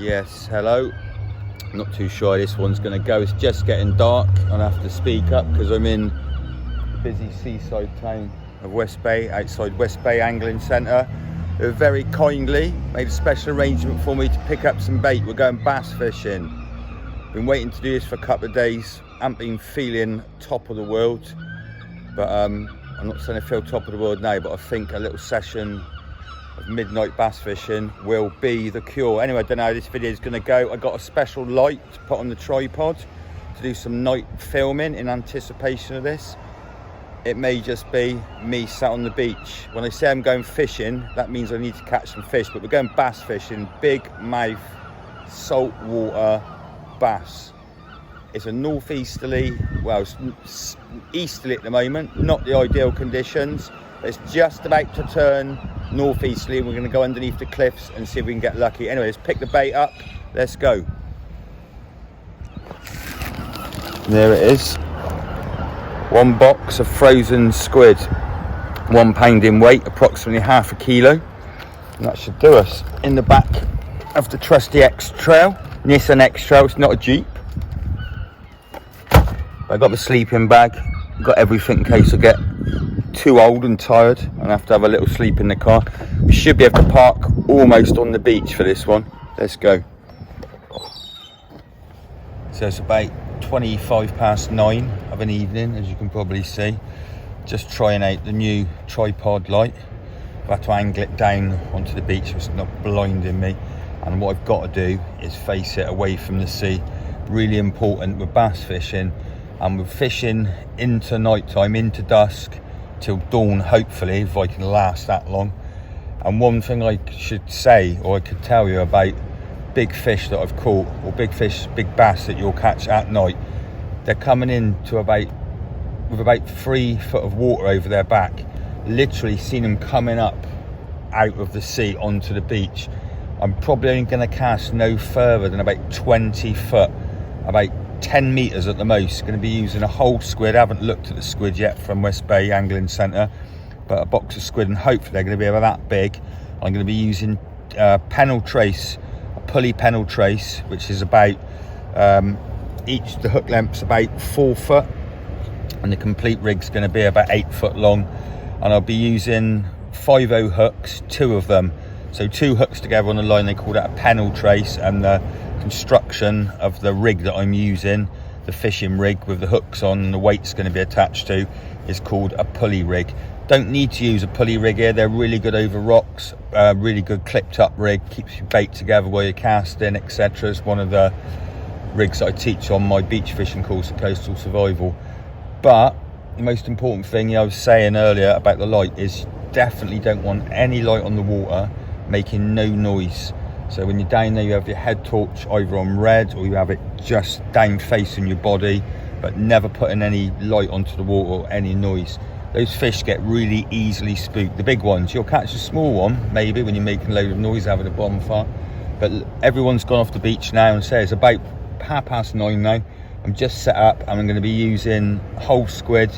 Yes, hello. I'm not too sure how this one's going to go. It's just getting dark. I'll have to speak up because I'm in the busy seaside town of West Bay, outside West Bay Angling Centre. They very kindly made a special arrangement for me to pick up some bait. We're going bass fishing. Been waiting to do this for a couple of days. Haven't been feeling top of the world, but I'm not saying I feel top of the world now, but I think a little session of midnight bass fishing will be the cure. Anyway, I don't know how this video is going to go. I got a special light to put on the tripod to do some night filming in anticipation of this. It may just be me sat on the beach. When I say I'm going fishing, that means I need to catch some fish, but we're going bass fishing, big mouth, saltwater bass. It's a northeasterly, well, it's easterly at the moment, not the ideal conditions. It's just about to turn northeasterly. We're going to go underneath the cliffs and see if we can get lucky. Anyway, let's pick the bait up. Let's go. There it is. One box of frozen squid. 1 pound in weight, approximately half a kilo. And that should do us. In the back of the trusty X-Trail. Nissan X-Trail, it's not a Jeep. I got the sleeping bag. Got everything in case I get too old and tired and have to have a little sleep in the car. We should be able to park almost on the beach for this one. Let's go. So it's about 9:25 of an evening, as you can probably see. Just trying out the new tripod light. I've had to angle it down onto the beach so it's not blinding me, and what I've got to do is face it away from the sea. Really important with bass fishing, and we're fishing into night time, into dusk, till dawn, hopefully, if I can last that long. And one thing I should say, or I could tell you about big fish that I've caught, or big fish, big bass that you'll catch at night, they're coming in to with about 3 foot of water over their back. Literally seen them coming up out of the sea onto the beach. I'm probably only going to cast no further than about 20 foot, about 10 metres at the most. Going to be using a whole squid. I haven't looked at the squid yet from West Bay Angling Centre, but a box of squid, and hopefully they're going to be about that big. I'm going to be using pennel trace, a pulley pennel trace, which is about the hook length's about 4 foot, and the complete rig's going to be about 8 foot long. And I'll be using 5/0 hooks, 2 of them, so 2 hooks together on the line. They call that a pennel trace, and the construction of the rig that I'm using, the fishing rig with the hooks on and the weight's going to be attached to, is called a pulley rig. Don't need to use a pulley rig here. They're really good over rocks, really good clipped up rig, keeps your bait together while you're casting, etc. It's one of the rigs that I teach on my beach fishing course at Coastal Survival. But the most important thing I was saying earlier about the light is definitely don't want any light on the water making no noise. So when you're down there, you have your head torch either on red or you have it just down facing your body, but never putting any light onto the water or any noise. Those fish get really easily spooked. The big ones, you'll catch a small one maybe when you're making a load of noise having a bonfire, but everyone's gone off the beach now, and say it's about 9:30 now. I'm just set up and I'm going to be using whole squid.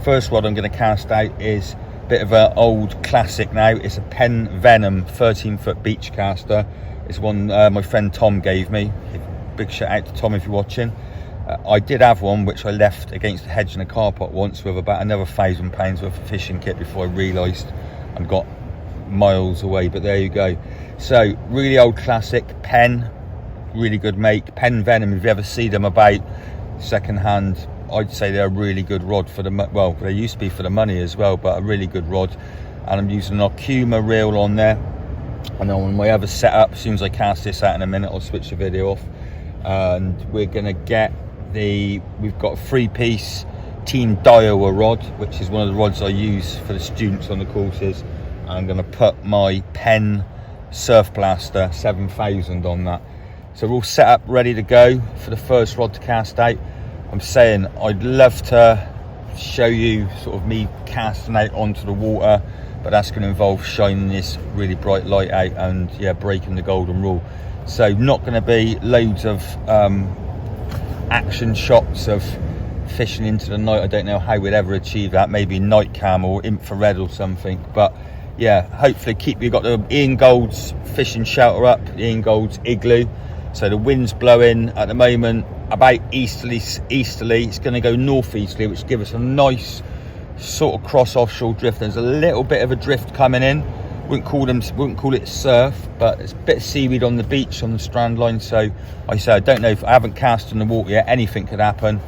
First rod I'm going to cast out is a bit of an old classic now. It's a Pen Venom 13-foot beach caster. It's one my friend Tom gave me. Big shout out to Tom if you're watching. I did have one which I left against the hedge in a car park once with about another £1,000 worth of fishing kit before I realised and got miles away, but there you go. So really old classic Pen, really good make. Pen Venom, if you ever see them about second hand, I'd say they're a really good rod for the, well, they used to be for the money as well, but a really good rod. And I'm using an Okuma reel on there. And on my other setup, as soon as I cast this out in a minute, I'll switch the video off, and we're gonna get we've got a 3-piece Team Daiwa rod, which is one of the rods I use for the students on the courses. I'm gonna put my Pen Surf Blaster 7000 on that. So we're all set up, ready to go for the first rod to cast out. I'm saying I'd love to show you sort of me casting out onto the water, but that's going to involve shining this really bright light out and breaking the golden rule. So not going to be loads of action shots of fishing into the night. I don't know how we'd ever achieve that, maybe night cam or infrared or something, but yeah, hopefully you've got the Ian Gold's fishing shelter up, the Ian Gold's igloo. So the wind's blowing at the moment about easterly. It's going to go northeasterly, which gives us a nice sort of cross offshore drift. There's a little bit of a drift coming in. Wouldn't call it surf, but it's a bit of seaweed on the beach on the strand line. So like I say, I don't know if I haven't cast in the water yet. Anything could happen.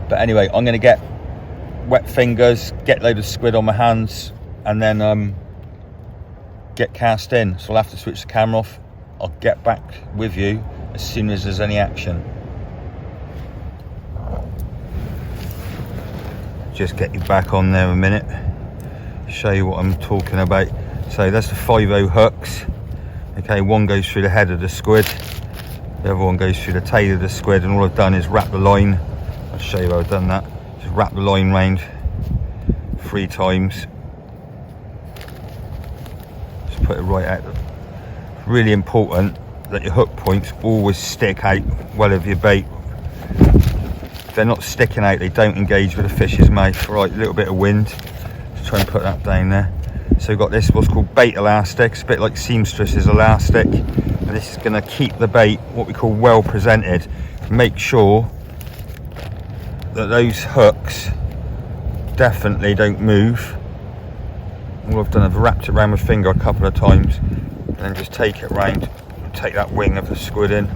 But anyway, I'm going to get wet fingers, get a load of squid on my hands, and then get cast in. So I'll have to switch the camera off. I'll get back with you as soon as there's any action. Just get you back on there a minute, show you what I'm talking about. So that's the 5/0 hooks. Okay, one goes through the head of the squid, the other one goes through the tail of the squid, and all I've done is wrap the line. I'll show you how I've done that. Just wrap the line round 3 times. Just put it right out. Really important that your hook points always stick out well of your bait. If they're not sticking out, they don't engage with the fish's mouth. Right, a little bit of wind. Just try and put that down there. So we've got this, what's called bait elastic. It's a bit like seamstress's elastic, and this is going to keep the bait what we call well presented. Make sure that those hooks definitely don't move. All I've done, I've wrapped it around my finger a couple of times, and then just take it round and take that wing of the squid in.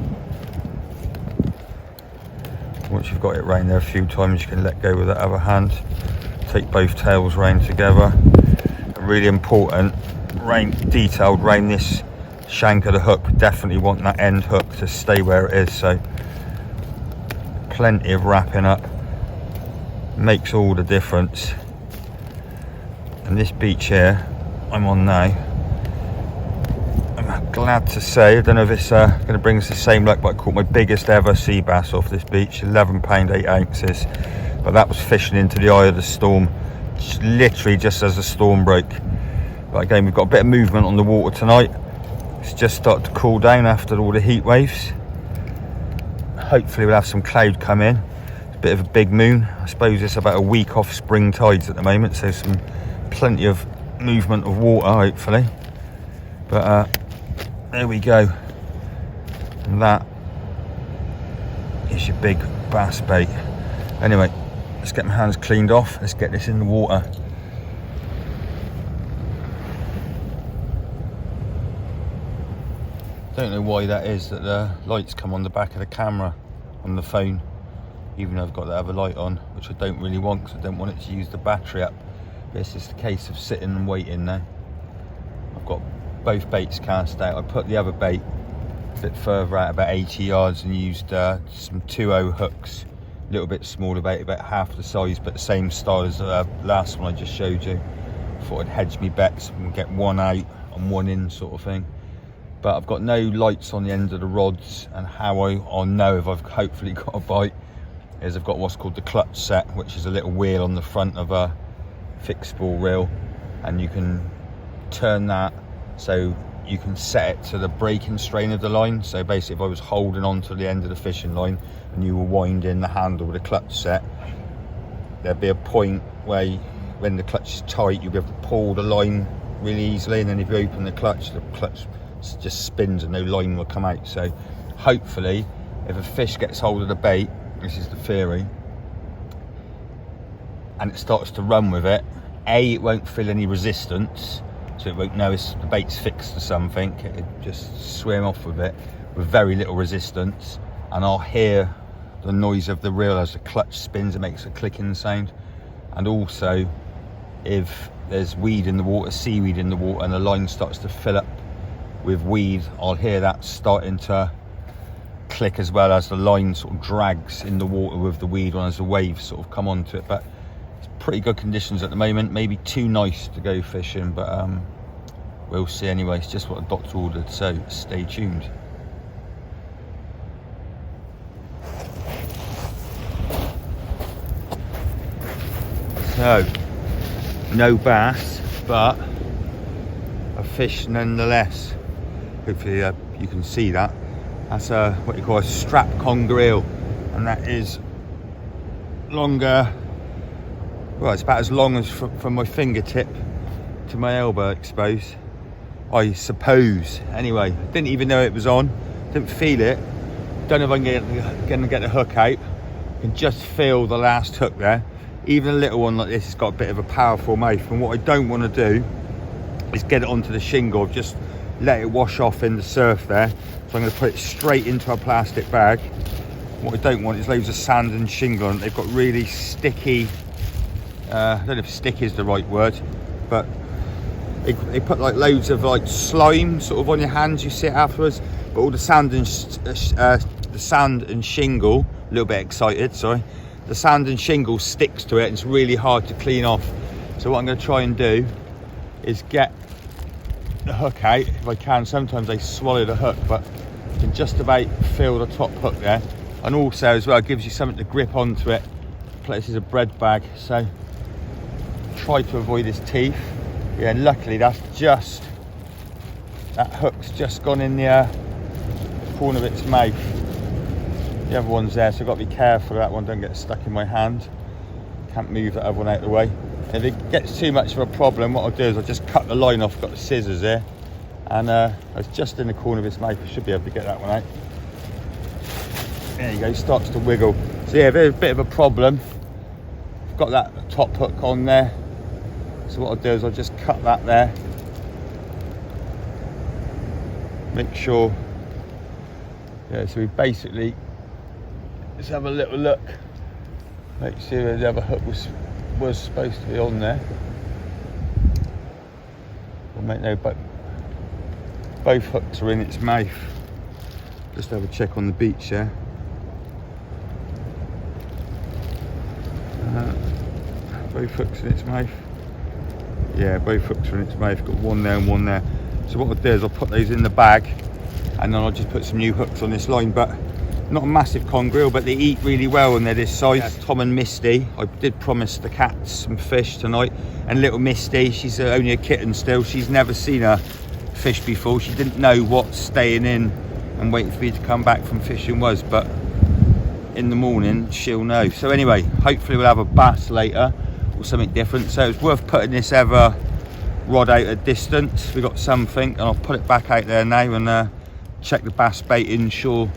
Once you've got it round there a few times, you can let go with that other hand. Take both tails round together. Really important, detailed round this shank of the hook. Definitely want that end hook to stay where it is. So plenty of wrapping up makes all the difference. And this beach here I'm on now, I'm glad to say, I don't know if it's going to bring us the same luck, but I caught my biggest ever sea bass off this beach, 11 pound 8 ounces. But that was fishing into the eye of the storm, literally just as the storm broke. But again, we've got a bit of movement on the water tonight. It's just started to cool down after all the heat waves. Hopefully we'll have some cloud come in. It's a bit of a big moon. I suppose it's about a week off spring tides at the moment, so plenty of movement of water hopefully. But there we go, and that is your big bass bait. Anyway, let's get my hands cleaned off. Let's get this in the water. Don't know why that is, that the lights come on the back of the camera on the phone, even though I've got the other light on, which I don't really want because I don't want it to use the battery up. But it's just a case of sitting and waiting now. I've got both baits cast out. I put the other bait a bit further out, about 80 yards, and used some 2/0 hooks. A little bit smaller bait, about half the size, but the same style as the last one I just showed you. Thought I'd hedge me bets and get one out and one in sort of thing. But I've got no lights on the end of the rods, and how I'll know if I've hopefully got a bite is I've got what's called the clutch set, which is a little wheel on the front of a fixed spool reel, and you can turn that so you can set it to the breaking strain of the line. So basically, if I was holding on to the end of the fishing line and you were winding the handle with a clutch set, there'd be a point where when the clutch is tight, you'll be able to pull the line really easily, and then if you open the clutch just spins and no line will come out. So hopefully, if a fish gets hold of the bait, this is the theory, and it starts to run with it, it won't feel any resistance, so it won't know the bait's fixed to something. It just swim off with it with very little resistance, and I'll hear the noise of the reel as the clutch spins. It makes a clicking sound. And also, if there's weed in the water, seaweed in the water, and the line starts to fill up with weed, I'll hear that starting to click as well as the line sort of drags in the water with the weed on as the waves sort of come onto it. But it's pretty good conditions at the moment, maybe too nice to go fishing, but we'll see anyway. It's just what the doctor ordered, so stay tuned. So, no bass, but a fish nonetheless. Hopefully you can see that. That's what you call a strap conger eel, and that is longer, well, it's about as long as from my fingertip to my elbow exposed, I suppose. Anyway, didn't even know it was on, didn't feel it. Don't know if I'm gonna get the hook out. I can just feel the last hook there. Even a little one like this has got a bit of a powerful mouth, and what I don't want to do is get it onto the shingle, just let it wash off in the surf there. So I'm going to put it straight into a plastic bag. What I don't want is loads of sand and shingle on it. They've got really sticky, I don't know if sticky is the right word, but they put like loads of like slime sort of on your hands, you see it afterwards, but all the sand and shingle, a little bit excited, sorry, the sand and shingle sticks to it and it's really hard to clean off. So what I'm going to try and do is get the hook out if I can. Sometimes they swallow the hook, but you can just about feel the top hook there. And also as well, it gives you something to grip onto it. This is a bread bag, so try to avoid his teeth. Yeah, and luckily that hook's just gone in the corner of its mouth. The other one's there, so I've got to be careful that one don't get stuck in my hand. Can't move that other one out of the way. If it gets too much of a problem, what I'll do is I'll just cut the line off. Got the scissors here, and it's just in the corner of his mouth. I should be able to get that one out. There you go, starts to wiggle. So yeah, there's a bit of a problem. I've got that top hook on there. So what I'll do is I'll just cut that there. Make sure. Yeah, so we basically, let's have a little look. Make sure the other hook was supposed to be on there. We'll make no, but both hooks are in its mouth. Just have a check on the beach there. Both hooks in its mouth. Yeah, both hooks are in its mouth. Got one there and one there. So what I'll do is I'll put those in the bag, and then I'll just put some new hooks on this line. But not a massive conger, but they eat really well when they're this size. Yeah. Tom and Misty, I did promise the cats some fish tonight. And little Misty, she's only a kitten still. She's never seen a fish before. She didn't know what staying in and waiting for me to come back from fishing was, but in the morning she'll know. So anyway, hopefully we'll have a bass later or something different. So it's worth putting this ever rod out at distance. We got something, and I'll put it back out there now and check the bass bait inshore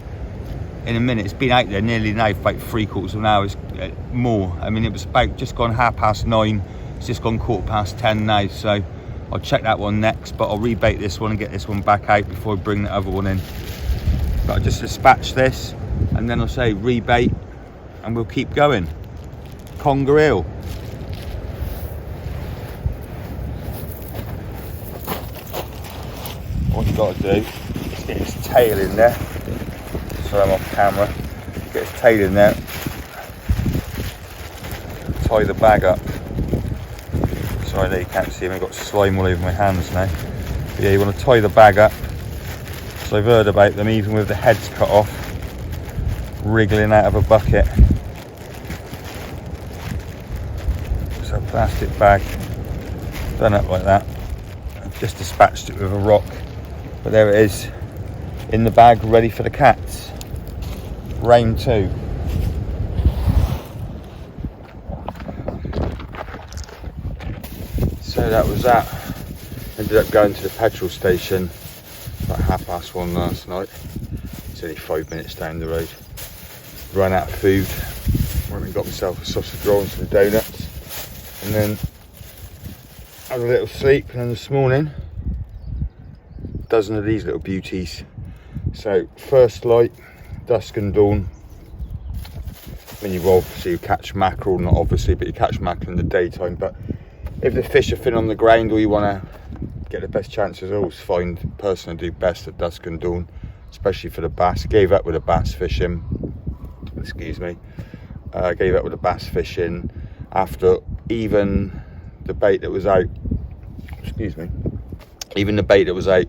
in a minute. It's been out there nearly now for about 3/4 of an hour, more. I mean, it was about just gone 9:30. It's just gone 10:15 now, so I'll check that one next, but I'll rebait this one and get this one back out before I bring the other one in. But I'll just dispatch this and then I'll say rebait and we'll keep going. Conger eel. What you've got to do is get his tail in there. So I'm off camera. Get his tail in there. Tie the bag up. Sorry that you can't see me, I've got slime all over my hands now. But yeah, you want to tie the bag up. So I've heard about them, even with the heads cut off, wriggling out of a bucket. So a plastic bag, done up like that. I've just dispatched it with a rock. But there it is, in the bag, ready for the cats. Round 2. So that was that. Ended up going to the petrol station about 1:30 last night. It's only 5 minutes down the road. Ran out of food. Went and got myself a sausage roll and some donuts. And then had a little sleep, and then this morning, a dozen of these little beauties. So first light, dusk and dawn. When you obviously you catch mackerel, not obviously, but you catch mackerel in the daytime. But if the fish are thin on the ground, or you want to get the best chances, I always find personally do best at dusk and dawn, especially for the bass. Gave up with the bass fishing. Excuse me. Gave up with the bass fishing after even the bait that was out. Excuse me. Even the bait that was out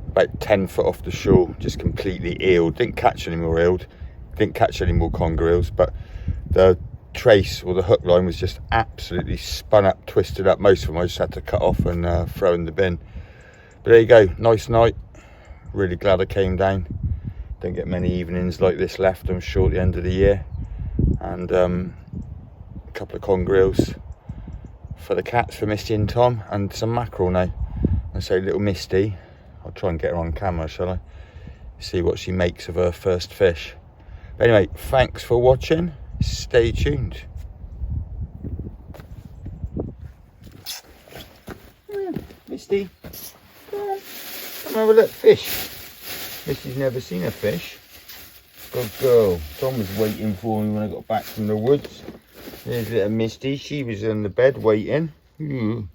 about 10 foot off the shore, just completely eeled. Didn't catch any more eeled. Didn't catch any more conger eels, but the trace or the hook line was just absolutely spun up, twisted up. Most of them I just had to cut off and throw in the bin. But there you go, nice night. Really glad I came down. Don't get many evenings like this left, I'm sure, at the end of the year. And a couple of conger eels, for the cats, for Misty and Tom, and some mackerel now. And so little Misty, I'll try and get her on camera, shall I? See what she makes of her first fish. But anyway, thanks for watching. Stay tuned. Misty, come have a look, fish. Misty's never seen a fish. Good girl. Tom was waiting for me when I got back from the woods. There's little Misty. She was in the bed waiting. Good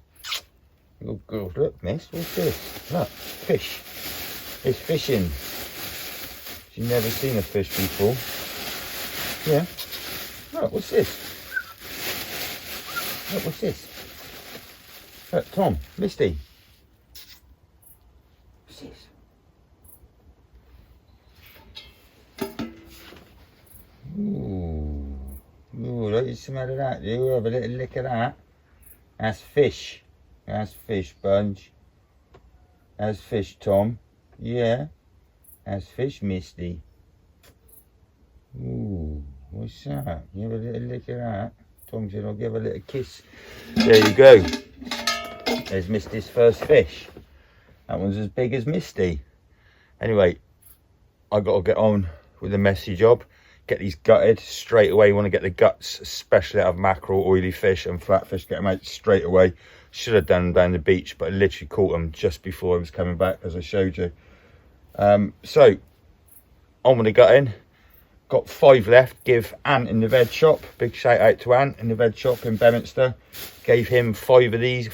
girl. Look, Miss. What's this? Look, fish. It's fishing. She's never seen a fish before. Yeah. Look, what's this? Look, what's this? Look, Tom, Misty. What's this? Ooh, look, you smell of that, you have a little lick of that. That's fish. That's fish, Bunch. That's fish, Tom. Yeah. That's fish, Misty. Ooh, what's that? You have a little lick of that. Tom said I'll give her a little kiss. There you go. There's Misty's first fish. That one's as big as Misty. Anyway, I got to get on with the messy job. Get these gutted straight away. You want to get the guts, especially out of mackerel, oily fish and flatfish. Get them out straight away. Should have done them down the beach, but I literally caught them just before I was coming back, as I showed you. So, on with the gutting. Got 5 left. Give Ant in the veg shop. Big shout out to Ant in the veg shop in Bedminster. Gave him 4 of these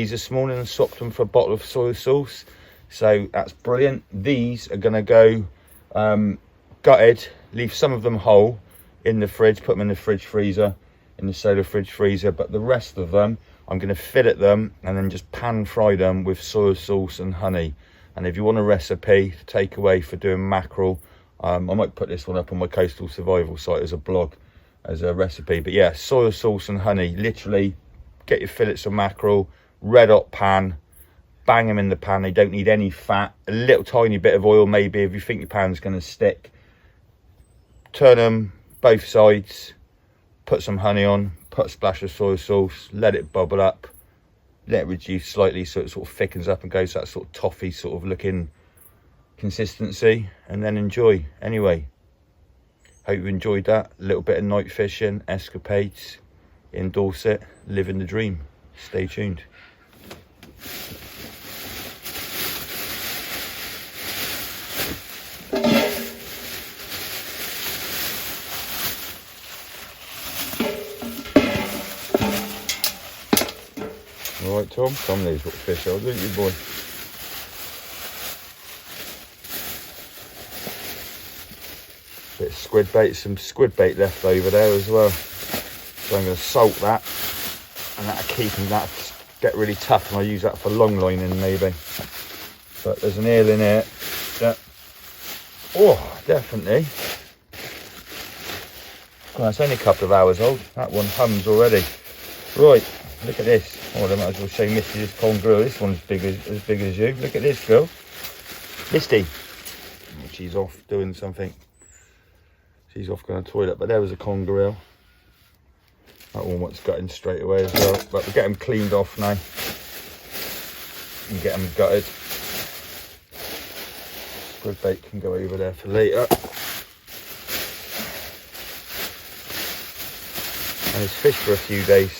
this morning and swapped them for a bottle of soy sauce. So that's brilliant. These are going to go gutted. Leave some of them whole in the fridge. Put them in the fridge freezer, in the solar fridge freezer. But the rest of them, I'm going to fillet them and then just pan fry them with soy sauce and honey. And if you want a recipe to take away for doing mackerel, I might put this one up on my coastal survival site as a blog, as a recipe. But yeah, soy sauce and honey. Literally, get your fillets of mackerel, red hot pan, bang them in the pan. They don't need any fat. A little tiny bit of oil maybe if you think your pan's going to stick. Turn them both sides, put some honey on, put a splash of soy sauce, let it bubble up, let it reduce slightly so it sort of thickens up and goes that sort of toffee sort of looking consistency, and then enjoy. Anyway, hope you enjoyed that. A little bit of night fishing, escapades in Dorset, living the dream. Stay tuned. All right, Tom. Tom knows what fish are, don't you, boy? Bit of squid bait, some squid bait left over there as well. So I'm going to salt that, and that'll keep them, that'll get really tough, and I'll use that for long lining maybe. But there's an eel in here that, oh, definitely. Well, it's only a couple of hours old. That one hums already. Right, look at this. Oh, I might as well show Misty this conger. This one's as big as you. Look at this girl. Misty. Oh, she's off doing something. She's off going to the toilet, but there was a conger. That one wants gutting straight away as well. But we'll get them cleaned off now and get them gutted. Squid bait can go over there for later. And it's fish for a few days.